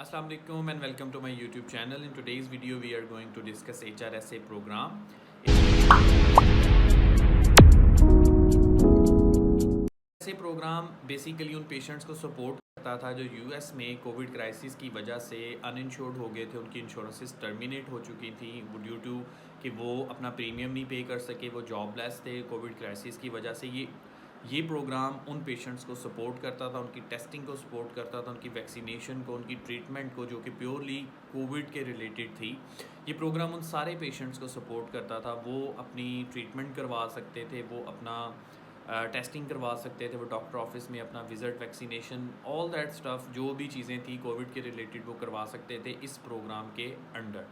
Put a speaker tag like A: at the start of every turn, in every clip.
A: Assalamu alaikum and welcome to my YouTube channel. In today's video we are going to discuss HRSA program. HRSA programme basically उन patients को support करता था जो US में Covid crisis की वजह से अनइंश्योर्ड हो गए थे, उनकी इंश्योरेंसेस टर्मिनेट हो चुकी थी ड्यू टू कि वो अपना प्रीमियम नहीं पे कर सके, वो जॉबलेस थे कोविड क्राइसिस की वजह से। ये प्रोग्राम उन पेशेंट्स को सपोर्ट करता था, उनकी टेस्टिंग को सपोर्ट करता था, उनकी वैक्सीनेशन को, उनकी ट्रीटमेंट को, जो कि प्योरली कोविड के रिलेटेड थी। ये प्रोग्राम उन सारे पेशेंट्स को सपोर्ट करता था। वो अपनी ट्रीटमेंट करवा सकते थे, वो अपना टेस्टिंग करवा सकते थे, वो डॉक्टर ऑफिस में अपना visit, vaccination, all that stuff जो भी चीज़ें थी कोविड के रिलेटेड वो करवा सकते थे इस प्रोग्राम के अंडर।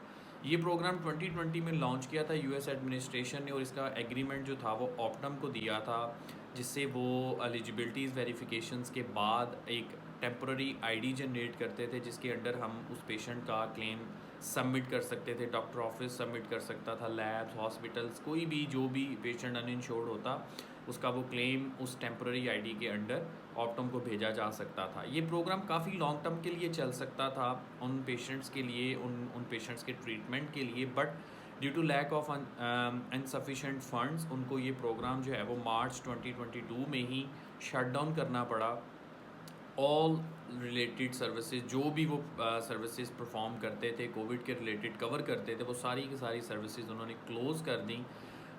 A: ये प्रोग्राम 2020 में लॉन्च किया था यूएस एडमिनिस्ट्रेशन ने, और इसका एग्रीमेंट जो था वो ऑप्टम को दिया था, जिससे वो एलिजिबिलिटीज़ वेरिफिकेशंस के बाद एक टेम्पररी आईडी जनरेट करते थे, जिसके अंडर हम उस पेशेंट का क्लेम सबमिट कर सकते थे। डॉक्टर ऑफिस सबमिट कर सकता था, लैब्स, हॉस्पिटल्स, कोई भी जो भी पेशेंट अनइंश्योर्ड होता उसका वो क्लेम उस टेम्पररी आईडी के अंडर ऑप्टम को भेजा जा सकता था। ये प्रोग्राम काफ़ी लॉन्ग टर्म के लिए चल सकता था उन पेशेंट्स के लिए, उन पेशेंट्स के ट्रीटमेंट के लिए, but due to lack of insufficient funds उनको ये प्रोग्राम जो है वो मार्च 2022 में ही शट डाउन करना पड़ा। ऑल रिलेटेड सर्विसेज जो भी वो सर्विसेज परफॉर्म करते थे कोविड के रिलेटेड कवर करते थे, वो सारी की सारी सर्विसेज उन्होंने क्लोज़ कर दी,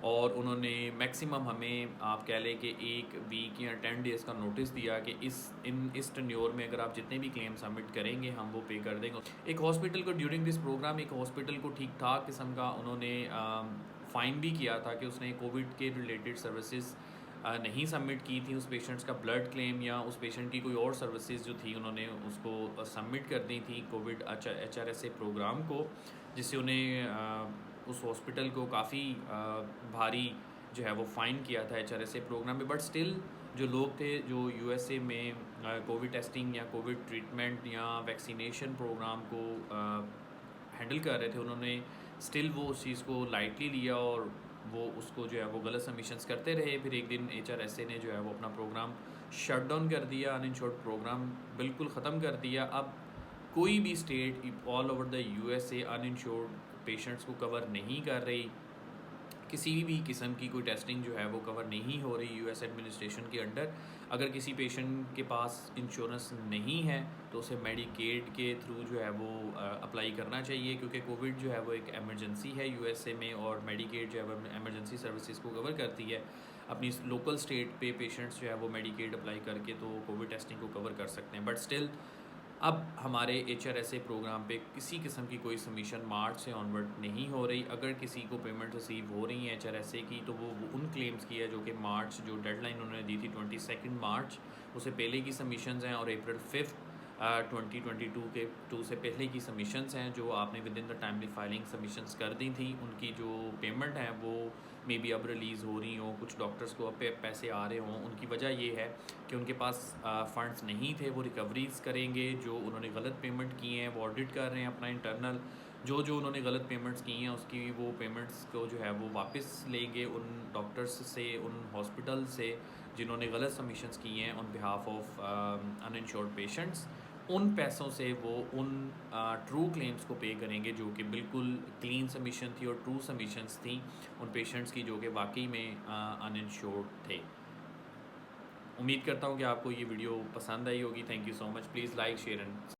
A: और उन्होंने मैक्सिमम हमें आप कह लें कि 1 वीक या 10 डेज़ का नोटिस दिया कि इस टेन्योर में अगर आप जितने भी क्लेम सबमिट करेंगे हम वो पे कर देंगे। एक हॉस्पिटल को ड्यूरिंग दिस प्रोग्राम एक हॉस्पिटल को ठीक ठाक किस्म का उन्होंने फ़ाइन भी किया था कि उसने कोविड के रिलेटेड सर्विसेज नहीं सबमिट की थी। उस पेशेंट्स का ब्लड क्लेम या उस पेशेंट की कोई और सर्विसेज जो थी उन्होंने उसको सबमिट कर दी थी कोविड HRSA प्रोग्राम को, जिससे उन्हें उस हॉस्पिटल को काफ़ी भारी जो है वो फ़ाइन किया था HRSA प्रोग्राम में। बट स्टिल जो लोग थे जो यूएसए में कोविड टेस्टिंग या कोविड ट्रीटमेंट या वैक्सीनेशन प्रोग्राम को हैंडल कर रहे थे, उन्होंने स्टिल वो उस चीज़ को लाइटली लिया और वो उसको जो है वो गलत सबमिशंस करते रहे। फिर एक दिन HRSA ने जो है वो अपना प्रोग्राम शट डाउन कर दिया, अनइंश्योर्ड प्रोग्राम बिल्कुल ख़त्म कर दिया। अब कोई भी state all over the USA uninsured patients को कवर नहीं कर रही, किसी भी किस्म की कोई टेस्टिंग जो है वो कवर नहीं हो रही यूएस एडमिनिस्ट्रेशन के अंडर। अगर किसी पेशेंट के पास इंश्योरेंस नहीं है तो उसे मेडिकेड के थ्रू जो है वो अप्लाई करना चाहिए, क्योंकि कोविड जो है वो एक एमरजेंसी है यूएसए में, और मेडिकेड जो है वो एमरजेंसी सर्विसेज को कवर करती है। अपनी लोकल स्टेट पे पेशेंट्स जो है वो मेडिकेड अप्लाई करके तो कोविड टेस्टिंग को कवर कर सकते हैं। बट स्टिल अब हमारे HRSA प्रोग्राम पे किसी किस्म की कोई सबमिशन मार्च से ऑनवर्ड नहीं हो रही। अगर किसी को पेमेंट रिसीव हो रही है HRSA की तो वो उन क्लेम्स की है जो कि मार्च, जो डेडलाइन उन्होंने दी थी 22 मार्च, उससे पहले की सबमिशंस हैं, और अप्रैल 5 2022 से पहले की सबमिशंस हैं जो आपने with in the timely filing submissions कर दी थी। उनकी जो पेमेंट है वो मे बी अब रिलीज़ हो रही हो, कुछ डॉक्टर्स को अब पैसे आ रहे हों। उनकी वजह ये है कि उनके पास फ़ंड्स नहीं थे, वो रिकवरीज़ करेंगे जो उन्होंने गलत पेमेंट की हैं, वो ऑडिट कर रहे हैं अपना इंटरनल, जो उन्होंने गलत पेमेंट्स की हैं उसकी वो पेमेंट्स को जो है वो वापस लेंगे उन डॉक्टर्स से, उन हॉस्पिटल से जिन्होंने गलत सबमिशंस की हैं on behalf of uninsured patients. उन पैसों से वो उन ट्रू क्लेम्स को पे करेंगे जो कि बिल्कुल क्लीन सबमिशन थी और ट्रू सबमिशंस थी उन पेशेंट्स की जो कि वाकई में अनइंश्योर्ड थे। उम्मीद करता हूँ कि आपको ये वीडियो पसंद आई होगी। Thank you so much. Please like, share and